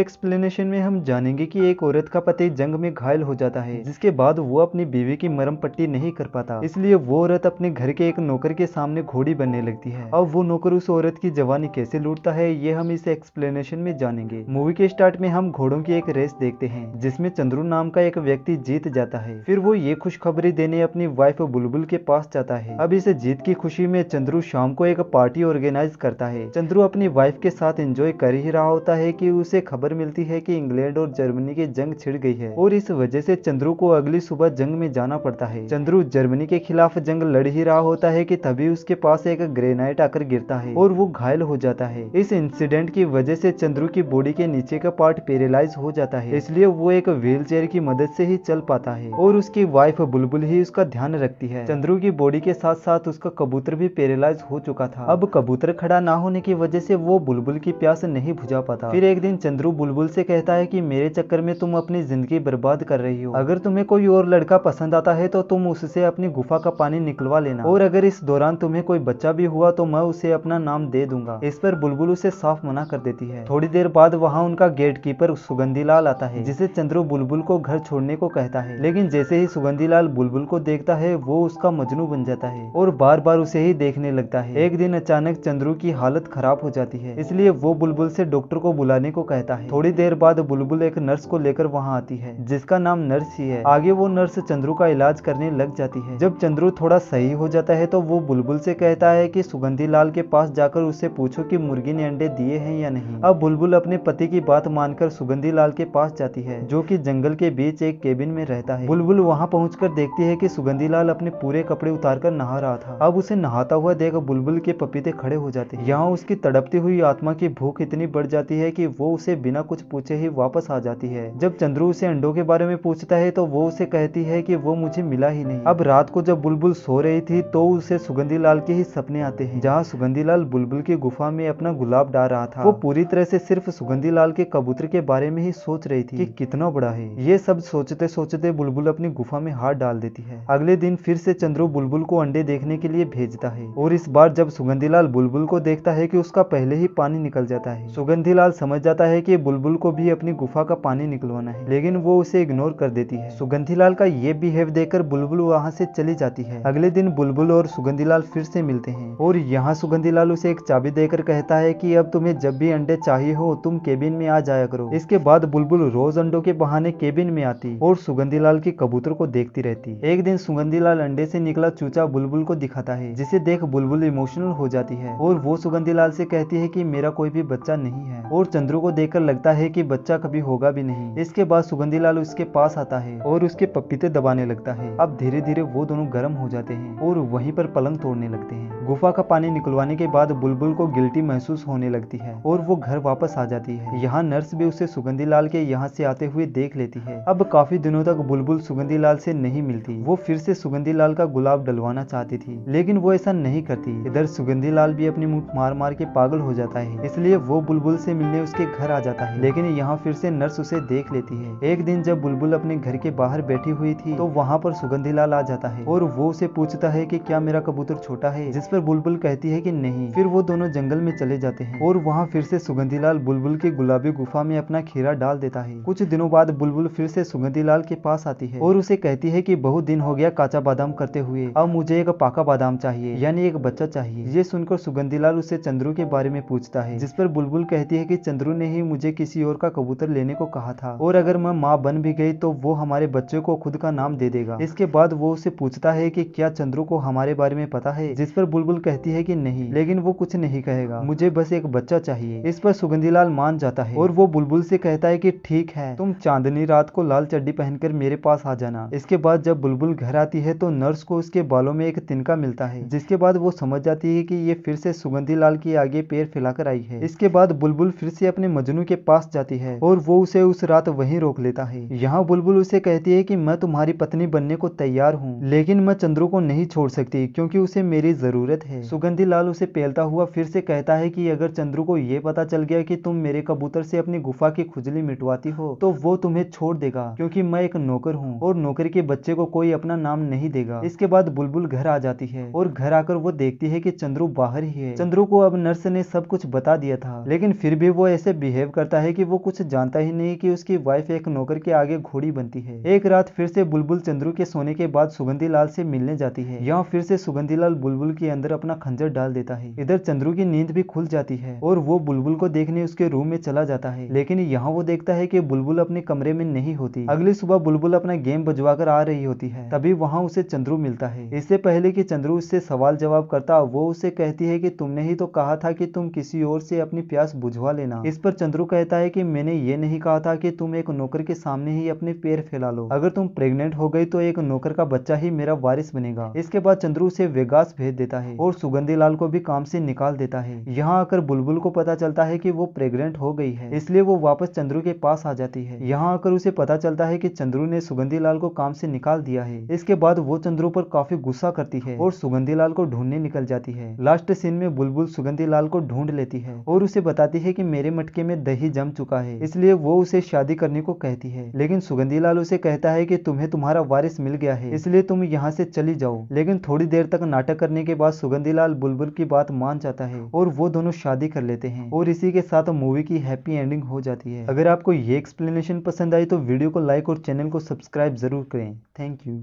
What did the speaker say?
Explanation में हम जानेंगे कि एक औरत का पति जंग में घायल हो जाता है, जिसके बाद वो अपनी बीवी की मरहम पट्टी नहीं कर पाता, इसलिए वो औरत अपने घर के एक नौकर के सामने घोड़ी बनने लगती है। अब वो नौकर उस औरत की जवानी कैसे लूटता है ये हम इस एक्सप्लेनेशन में जानेंगे। मूवी के स्टार्ट में हम घोड़ों की एक रेस देखते हैं, जिसमें चंद्रू नाम का एक व्यक्ति जीत जाता है। फिर वो ये खुशखबरी देने अपनी वाइफ बुलबुल के पास जाता है। अब इस जीत की खुशी में चंद्रू शाम को एक पार्टी ऑर्गेनाइज करता है। चंद्रू अपनी वाइफ के साथ एंजॉय कर ही रहा होता है कि उसे खबर मिलती है कि इंग्लैंड और जर्मनी की जंग छिड़ गई है और इस वजह से चंद्रू को अगली सुबह जंग में जाना पड़ता है। चंद्रू जर्मनी के खिलाफ जंग लड़ ही रहा होता है कि तभी उसके पास एक ग्रेनाइट आकर गिरता है और वो घायल हो जाता है। इस इंसिडेंट की वजह से चंद्रू की बॉडी के नीचे का पार्ट पैरालाइज हो जाता है, इसलिए वो एक व्हील चेयर की मदद से ही चल पाता है और उसकी वाइफ बुलबुल ही उसका ध्यान रखती है। चंद्रू की बॉडी के साथ साथ उसका कबूतर भी पैरालाइज हो चुका था। अब कबूतर खड़ा ना होने की वजह से वो बुलबुल की प्यास नहीं बुझा पाता। फिर एक दिन चंद्रू बुलबुल से कहता है कि मेरे चक्कर में तुम अपनी जिंदगी बर्बाद कर रही हो। अगर तुम्हें कोई और लड़का पसंद आता है तो तुम उससे अपनी गुफा का पानी निकलवा लेना, और अगर इस दौरान तुम्हें कोई बच्चा भी हुआ तो मैं उसे अपना नाम दे दूंगा। इस पर बुलबुल उसे साफ मना कर देती है। थोड़ी देर बाद वहाँ उनका गेटकीपर सुगंधीलाल आता है, जिसे चंद्रू बुलबुल को घर छोड़ने को कहता है। लेकिन जैसे ही सुगंधीलाल बुलबुल को देखता है वो उसका मजनू बन जाता है और बार बार उसे ही देखने लगता है। एक दिन अचानक चंद्रू की हालत खराब हो जाती है, इसलिए वो बुलबुल से डॉक्टर को बुलाने को कहता है। थोड़ी देर बाद बुलबुल एक नर्स को लेकर वहाँ आती है, जिसका नाम नर्स ही है। आगे वो नर्स चंद्रू का इलाज करने लग जाती है। जब चंद्रू थोड़ा सही हो जाता है तो वो बुलबुल से कहता है कि सुगंधीलाल के पास जाकर उससे पूछो कि मुर्गी ने अंडे दिए हैं या नहीं। अब बुलबुल अपने पति की बात मानकर सुगंधीलाल के पास जाती है, जो कि जंगल के बीच एक केबिन में रहता है। बुलबुल वहाँ पहुंचकर देखती है कि सुगंधीलाल अपने पूरे कपड़े उतारकर नहा रहा था। अब उसे नहाता हुआ देख बुलबुल के पपीते खड़े हो जाते हैं। यहाँ उसकी तड़पती हुई आत्मा की भूख इतनी बढ़ जाती है कि वो उसे बिना कुछ पूछे ही वापस आ जाती है। जब चंद्रू उसे अंडों के बारे में पूछता है तो वो उसे कहती है कि वो मुझे मिला ही नहीं। अब रात को जब बुलबुल सो रही थी तो उसे सुगंधीलाल के ही सपने आते हैं, जहाँ सुगंधीलाल बुलबुल की गुफा में अपना गुलाब डाल रहा था। वो पूरी तरह से सिर्फ सुगंधीलाल के कबूतर के बारे में ही सोच रही थी कि कितना बड़ा है। ये सब सोचते सोचते बुलबुल अपनी गुफा में हाथ डाल देती है। अगले दिन फिर से चंद्रू बुलबुल को अंडे देखने के लिए भेजता है, और इस बार जब सुगंधीलाल बुलबुल को देखता है कि उसका पहले ही पानी निकल जाता है, सुगंधीलाल समझ जाता है कि बुलबुल को भी अपनी गुफा का पानी निकलवाना है, लेकिन वो उसे इग्नोर कर देती है। सुगंधीलाल का ये बिहेव देखकर बुलबुल वहाँ से चली जाती है। अगले दिन बुलबुल और सुगंधीलाल फिर से मिलते हैं, और यहाँ सुगंधीलाल उसे एक चाबी देकर कहता है कि अब तुम्हें जब भी अंडे चाहिए हो तुम केबिन में आ जाया करो। इसके बाद बुलबुल रोज अंडों के बहाने केबिन में आती और सुगंधीलाल के कबूतर को देखती रहती। एक दिन सुगंधीलाल अंडे से निकला चूचा बुलबुल को दिखाता है, जिसे देख बुलबुल इमोशनल हो जाती है और वो सुगंधीलाल से कहती है कि मेरा कोई भी बच्चा नहीं है, और चंद्रू को देखकर लगता है कि बच्चा कभी होगा भी नहीं। इसके बाद सुगंधीलाल उसके पास आता है और उसके पपीते दबाने लगता है। अब धीरे धीरे वो दोनों गर्म हो जाते हैं और वहीं पर पलंग तोड़ने लगते हैं। गुफा का पानी निकलवाने के बाद बुलबुल को गिल्टी महसूस होने लगती है और वो घर वापस आ जाती है। यहाँ नर्स भी उसे सुगंधीलाल के यहाँ से आते हुए देख लेती है। अब काफी दिनों तक बुलबुल सुगंधीलाल से नहीं मिलती। वो फिर से सुगंधीलाल का गुलाब डलवाना चाहती थी, लेकिन वो ऐसा नहीं करती। इधर सुगंधीलाल भी अपनी मुंह मार मार के पागल हो जाता है, इसलिए वो बुलबुल से मिलने उसके घर आ जाता है। लेकिन यहाँ फिर से नर्स उसे देख लेती है। एक दिन जब बुलबुल अपने घर के बाहर बैठी हुई थी तो वहाँ पर सुगंधीलाल आ जाता है और वो उसे पूछता है कि क्या मेरा कबूतर छोटा है, जिस पर बुलबुल कहती है कि नहीं। फिर वो दोनों जंगल में चले जाते हैं और वहाँ फिर से सुगंधीलाल बुलबुल की गुलाबी गुफा में अपना खीरा डाल देता है। कुछ दिनों बाद बुलबुल फिर से सुगंधीलाल के पास आती है और उसे कहती है कि बहुत दिन हो गया काचा बादाम करते हुए, अब मुझे एक पाका बादाम चाहिए, यानी एक बच्चा चाहिए। ये सुनकर सुगंधीलाल उससे चंद्रू के बारे में पूछता है, जिस पर बुलबुल कहती है कि चंद्रू ने ही मुझे किसी और का कबूतर लेने को कहा था, और अगर मैं माँ बन भी गई तो वो हमारे बच्चे को खुद का नाम दे देगा। इसके बाद वो उसे पूछता है कि क्या चंद्रू को हमारे बारे में पता है, जिस पर बुलबुल कहती है कि नहीं, लेकिन वो कुछ नहीं कहेगा, मुझे बस एक बच्चा चाहिए। इस पर सुगंधीलाल मान जाता है और वो बुलबुल से कहता है कि ठीक है, तुम चांदनी रात को लाल चड्डी पहनकर मेरे पास आ जाना। इसके बाद जब बुलबुल घर आती है तो नर्स को उसके बालों में एक तिनका मिलता है, जिसके बाद वो समझ जाती है कि ये फिर से सुगंधीलाल के आगे पैर फैलाकर आई है। इसके बाद बुलबुल फिर से अपने मजनू के पास जाती है और वो उसे उस रात वहीं रोक लेता है। यहाँ बुलबुल उसे कहती है कि मैं तुम्हारी पत्नी बनने को तैयार हूँ, लेकिन मैं चंद्रू को नहीं छोड़ सकती क्योंकि उसे मेरी जरूरत है। सुगंधीलाल उसे पेलता हुआ फिर से कहता है कि अगर चंद्रू को ये पता चल गया कि तुम मेरे कबूतर से अपनी गुफा की खुजली मिटवाती हो तो वो तुम्हें छोड़ देगा, क्योंकि मैं एक नौकर हूँ और नौकर के बच्चे को कोई अपना नाम नहीं देगा। इसके बाद बुलबुल घर आ जाती है और घर आकर वो देखती है कि चंद्रू बाहर ही है। चंद्रू को अब नर्स ने सब कुछ बता दिया था, लेकिन फिर भी वो ऐसे बिहेव करता बताता है कि वो कुछ जानता ही नहीं कि उसकी वाइफ एक नौकर के आगे घोड़ी बनती है। एक रात फिर से बुलबुल चंद्रू के सोने के बाद सुगंधी लाल से मिलने जाती है। यहाँ फिर से सुगंधी लाल बुलबुल के अंदर अपना खंजर डाल देता है। इधर चंद्रू की नींद भी खुल जाती है और वो बुलबुल को देखने उसके रूम में चला जाता है, लेकिन यहाँ वो देखता है कि बुलबुल अपने कमरे में नहीं होती। अगली सुबह बुलबुल अपना गेम बजवा कर आ रही होती है, तभी वहाँ उसे चंद्रू मिलता है। इससे पहले कि चंद्रू उससे सवाल जवाब करता, वो उसे कहती है कि तुमने ही तो कहा था कि तुम किसी और से अपनी प्यास बुझवा लेना। इस पर चंद्रू कहता है कि मैंने ये नहीं कहा था कि तुम एक नौकर के सामने ही अपने पैर फैला लो। अगर तुम प्रेग्नेंट हो गई तो एक नौकर का बच्चा ही मेरा वारिस बनेगा। इसके बाद चंद्रू उसे वेगास भेज देता है और सुगंधी लाल को भी काम से निकाल देता है। यहाँ आकर बुलबुल को पता चलता है कि वो प्रेग्नेंट हो गई है, इसलिए वो वापस चंद्रू के पास आ जाती है। यहाँ आकर उसे पता चलता है कि चंद्रू ने सुगंधी लाल को काम से निकाल दिया है। इसके बाद वो चंद्रू पर काफी गुस्सा करती है और सुगंधी लाल को ढूंढने निकल जाती है। लास्ट सीन में बुलबुल सुगंधी लाल को ढूंढ लेती है और उसे बताती है कि मेरे मटके में दही जम चुका है, इसलिए वो उसे शादी करने को कहती है। लेकिन सुगंधी लाल उसे कहता है कि तुम्हें तुम्हारा वारिस मिल गया है, इसलिए तुम यहाँ से चली जाओ। लेकिन थोड़ी देर तक नाटक करने के बाद सुगंधी लाल बुलबुल की बात मान जाता है और वो दोनों शादी कर लेते हैं और इसी के साथ मूवी की हैप्पी एंडिंग हो जाती है। अगर आपको ये एक्सप्लेनेशन पसंद आई तो वीडियो को लाइक और चैनल को सब्सक्राइब जरूर करें। Thank you.